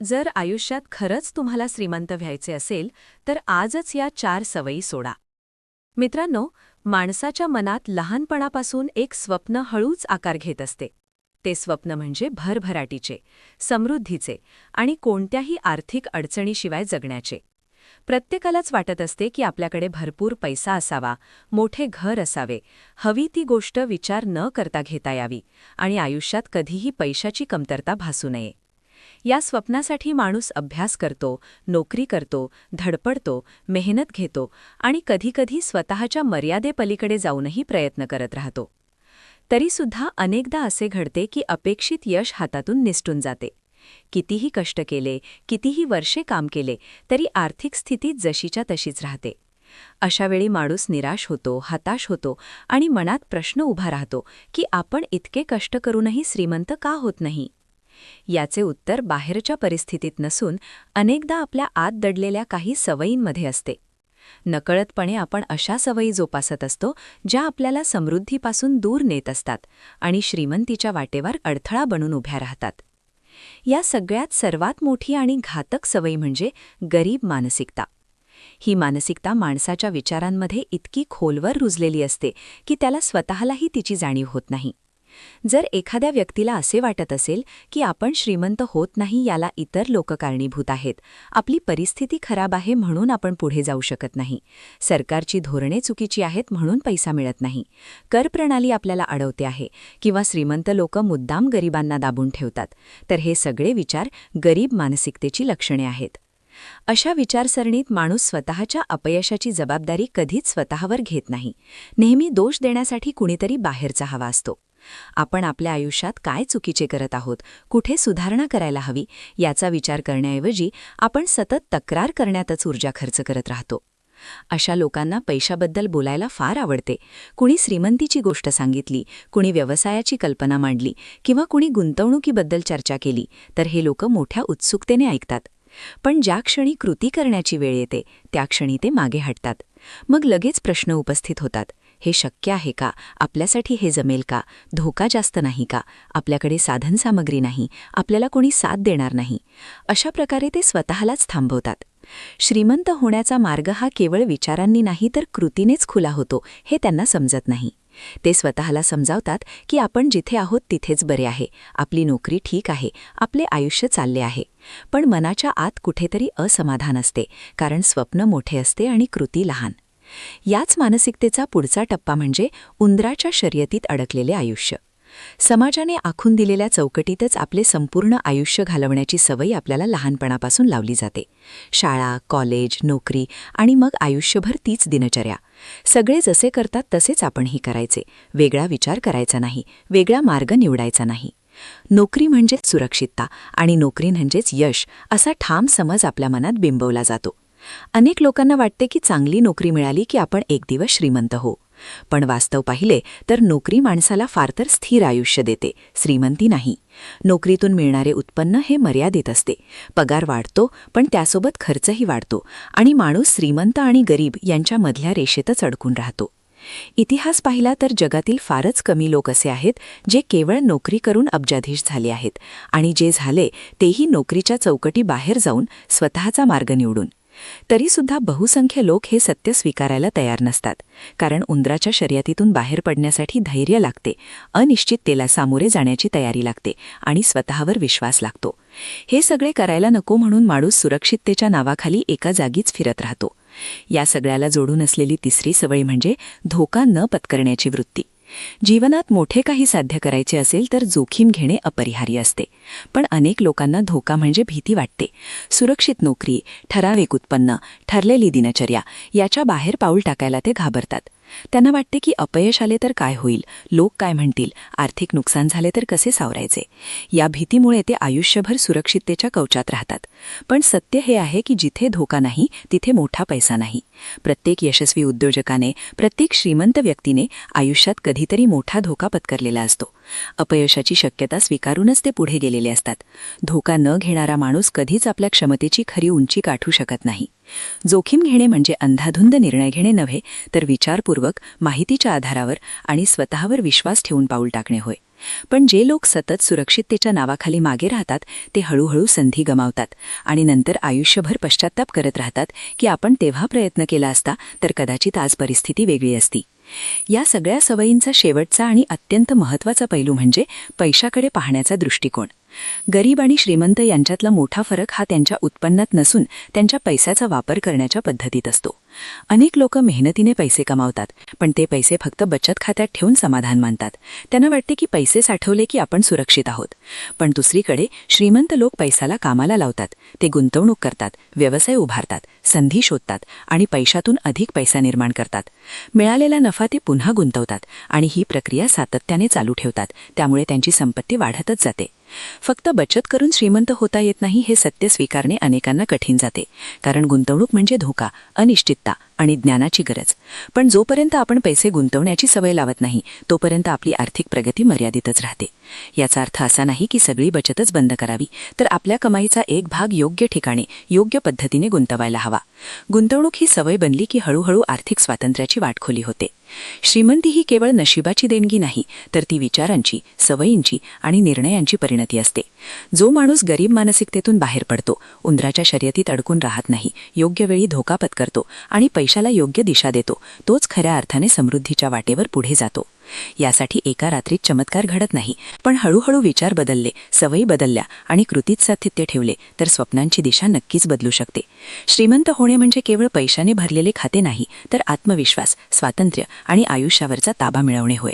जर आयुष्यात खरंच तुम्हाला श्रीमंत व्हायचे असेल तर आजच या 4 सवयी सोडा. मित्रांनो, माणसाच्या मनात लहानपणापासून एक स्वप्न हळूच आकार घेत असते. ते स्वप्न म्हणजे भरभराटीचे, समृद्धीचे आणि कोणत्याही आर्थिक अडचणीशिवाय जगण्याचे. प्रत्येकालाच वाटत असते की आपल्याकडे भरपूर पैसा असावा, मोठे घर असावे, हवी ती गोष्ट विचार न करता घेता यावी आणि आयुष्यात कधीही पैशाची कमतरता भासू नये. या स्वप्नासाठी माणूस अभ्यास करतो, नोकरी करतो, धडपडतो, मेहनत घेतो आणि कधीकधी स्वतःच्या मर्यादेपलीकडे जाऊनही प्रयत्न करत राहतो. तरीसुद्धा अनेकदा असे घडते की अपेक्षित यश हातातून निसटून जाते. कितीही कष्ट केले, कितीही वर्षे काम केले, तरी आर्थिक स्थिती जशीच्या तशीच राहते. अशावेळी माणूस निराश होतो, हताश होतो आणि मनात प्रश्न उभा राहतो की आपण इतके कष्ट करूनही श्रीमंत का होत नाही. याचे उत्तर बाहेरच्या परिस्थितीत नसून अनेकदा आपल्या आत दडलेल्या काही सवयींमध्ये असते. नकळतपणे आपण अशा सवयी जोपासत असतो ज्या आपल्याला समृद्धीपासून दूर नेत असतात आणि श्रीमंतीच्या वाटेवर अडथळा बनून उभ्या राहतात. या सगळ्यात सर्वात मोठी आणि घातक सवय म्हणजे गरीब मानसिकता. ही मानसिकता माणसाच्या विचारांमध्ये इतकी खोलवर रुजलेली असते की त्याला स्वतःलाही तिची जाणीव होत नाही. जर एखाद्या व्यक्तीला असे वाटत असेल की आपण श्रीमंत होत नाही याला इतर लोक कारणीभूत आहेत, आपली परिस्थिती खराब आहे म्हणून आपण पुढे जाऊ शकत नाही, सरकारची धोरणे चुकीची आहेत म्हणून पैसा मिळत नाही, करप्रणाली आपल्याला अडवते आहे किंवा श्रीमंत लोक मुद्दाम गरिबांना दाबून ठेवतात, तर हे सगळे विचार गरीब मानसिकतेची लक्षणे आहेत. अशा विचारसरणीत माणूस स्वतःच्या अपयशाची जबाबदारी कधीच स्वतःवर घेत नाही. नेहमी दोष देण्यासाठी कुणीतरी बाहेरचा हवा असतो. आपण आपल्या आयुष्यात काय चुकीचे करत आहोत, कुठे सुधारणा करायला हवी याचा विचार करण्याऐवजी आपण सतत तक्रार करण्यातच ऊर्जा खर्च करत राहतो. अशा लोकांना पैशाबद्दल बोलायला फार आवडते. कुणी श्रीमंतीची गोष्ट सांगितली, कुणी व्यवसायाची कल्पना मांडली किंवा कुणी गुंतवणुकीबद्दल चर्चा केली तर हे लोक मोठ्या उत्सुकतेने ऐकतात. पण ज्या क्षणी कृती करण्याची वेळ येते त्या क्षणी ते मागे हटतात. मग लगेच प्रश्न उपस्थित होतात. हे शक्य आहे का? आपल्यासाठी हे जमेल का? धोका जास्त नाही का? आपल्याकडे साधनसामग्री नाही, आपल्याला कोणी साथ देणार नाही. अशा प्रकारे ते स्वतःलाच थांबवतात. श्रीमंत होण्याचा मार्ग हा केवळ विचारांनी नाही तर कृतीनेच खुला होतो हे त्यांना समजत नाही. ते स्वतःला समजावतात की आपण जिथे आहोत तिथेच बरे आहे, आपली नोकरी ठीक आहे, आपले आयुष्य चालले आहे. पण मनाच्या आत कुठेतरी असमाधान असते, कारण स्वप्न मोठे असते आणि कृती लहान. याच मानसिकतेचा पुढचा टप्पा म्हणजे उंदराच्या शर्यतीत अडकलेले आयुष्य. समाजाने आखून दिलेल्या चौकटीतच आपले संपूर्ण आयुष्य घालवण्याची सवय आपल्याला लहानपणापासून लावली जाते. शाळा, कॉलेज, नोकरी आणि मग आयुष्यभर तीच दिनचर्या. सगळे जसे करतात तसेच आपणही करायचे, वेगळा विचार करायचा नाही, वेगळा मार्ग निवडायचा नाही. नोकरी म्हणजेच सुरक्षितता आणि नोकरी म्हणजेच यश असा ठाम समज आपल्या मनात बिंबवला जातो. अनेक लोकांना वाटते की चांगली नोकरी मिळाली की आपण एक दिवस श्रीमंत हो. पण वास्तव पाहिले तर नोकरी माणसाला फार तर स्थिर आयुष्य देते, श्रीमंती नाही. नोकरीतून मिळणारे उत्पन्न हे मर्यादित असते. पगार वाढतो पण त्यासोबत खर्चही वाढतो आणि माणूस श्रीमंत आणि गरीब यांच्या मधल्या रेषेतच अडकून राहतो. इतिहास पाहिला तर जगातील फारच कमी लोक असे आहेत जे केवळ नोकरी करून अब्जाधीश झाले आहेत आणि जे झाले तेही नोकरीच्या चौकटी बाहेर जाऊन स्वतःचा मार्ग निवडून. तरीसुद्धा बहुसंख्य लोक हे सत्य स्वीकारायला तयार नसतात, कारण उंदराच्या शर्यतीतून बाहेर पडण्यासाठी धैर्य लागते, अनिश्चिततेला सामोरे जाण्याची तयारी लागते आणि स्वतःवर विश्वास लागतो. हे सगळे करायला नको म्हणून माणूस सुरक्षिततेच्या नावाखाली एका जागीच फिरत राहतो. या सगळ्याला जोडून असलेली तिसरी सवय म्हणजे धोका न पत्करण्याची वृत्ती. जीवनात मोठे काही साध्य करायचे असेल तर जोखीम घेणे अपरिहार्य असते. पण अनेक लोकांना धोका म्हणजे भीती वाटते. सुरक्षित नोकरी, ठराविक उत्पन्न, ठरलेली दिनचर्या याच्या बाहेर पाऊल टाकायला ते घाबरतात. त्यांना वाटते की अपयश आले तर काय होईल, लोक काय म्हणतील, आर्थिक नुकसान झाले तर कसे सावरायचे. या भीतीमुळे ते आयुष्यभर सुरक्षिततेच्या कवचात राहतात. पण सत्य हे आहे की जिथे धोका नाही तिथे मोठा पैसा नाही. प्रत्येक यशस्वी उद्योजकाने, प्रत्येक श्रीमंत व्यक्तीने आयुष्यात कधीतरी मोठा धोका पत्करलेला असतो. अपयशाची शक्यता स्वीकारूनच ते पुढे गेलेले असतात. धोका न घेणारा माणूस कधीच आपल्या क्षमतेची खरी उंची गाठू शकत नाही. जोखीम घेणे म्हणजे अंधाधुंद निर्णय घेणे नव्हे, तर विचारपूर्वक, माहितीच्या आधारावर आणि स्वतःवर विश्वास ठेवून पाऊल टाकणे होय. पण जे लोक सतत सुरक्षिततेच्या नावाखाली मागे राहतात ते हळूहळू संधी गमावतात आणि नंतर आयुष्यभर पश्चात्ताप करत राहतात की आपण तेव्हा प्रयत्न केला असता तर कदाचित आज परिस्थिती वेगळी असती. या सगळ्या सवयींचा शेवटचा आणि अत्यंत महत्त्वाचा पैलू म्हणजे पैशाकडे पाहण्याचा दृष्टिकोन. गरीब आणि श्रीमंत यांच्यातला मोठा फरक हा त्यांच्या उत्पन्नात नसून त्यांच्या पैशाचा वापर करण्याच्या पद्धतीत असतो. अनेक लोक मेहनतीने पैसे कमावतात, पण ते पैसे फक्त बचत खात्यात ठेवून समाधान मानतात. त्यांना वाटते की पैसे साठवले की आपण सुरक्षित आहोत. पण दुसरीकडे श्रीमंत लोक पैशाला कामाला लावतात. ते गुंतवणूक करतात, व्यवसाय उभारतात, संधी शोधतात आणि पैशातून अधिक पैसा निर्माण करतात. मिळालेला नफा ते पुन्हा गुंतवतात आणि ही प्रक्रिया सातत्याने चालू ठेवतात. त्यामुळे त्यांची संपत्ती वाढतच जाते. फक्त बचत करून श्रीमंत होता येत नाही हे सत्य स्वीकारणे अनेकांना कठीण जाते, कारण गुंतवणूक म्हणजे धोका, अनिश्चितता आणि ज्ञानाची गरज. पण जोपर्यंत आपण पैसे गुंतवण्याची सवय लावत नाही तोपर्यंत आपली आर्थिक प्रगती मर्यादितच राहते. याचा अर्थ असा नाही की सगळी बचतच बंद करावी, तर आपल्या कमाईचा एक भाग योग्य ठिकाणी योग्य पद्धतीने गुंतवायला हवा. गुंतवणूक ही सवय बनली की हळूहळू आर्थिक स्वातंत्र्याची वाटखोली होते. श्रीमंती ही केवळ नशिबाची देणगी नाही, तर ती विचारांची, सवयींची आणि निर्णयांची परिणती असते. जो माणूस गरीब मानसिकतेतून बाहेर पडतो, उंदराच्या शर्यतीत अडकून राहत नाही, योग्य वेळी धोका पत्करतो आणि पैशाला योग्य दिशा देतो, तोच खऱ्या अर्थाने समृद्धीच्या वाटेवर पुढे जातो. यासाठी एका रात्रीत चमत्कार घडत नाही, पण हळूहळू विचार बदलले, सवयी बदलल्या आणि कृतीत सातत्य ठेवले तर स्वप्नांची दिशा नक्कीच बदलू शकते. श्रीमंत होणे म्हणजे केवळ पैशाने भरलेले खाते नाही, तर आत्मविश्वास, स्वातंत्र्य आणि आयुष्यावरचा ताबा मिळवणे होय.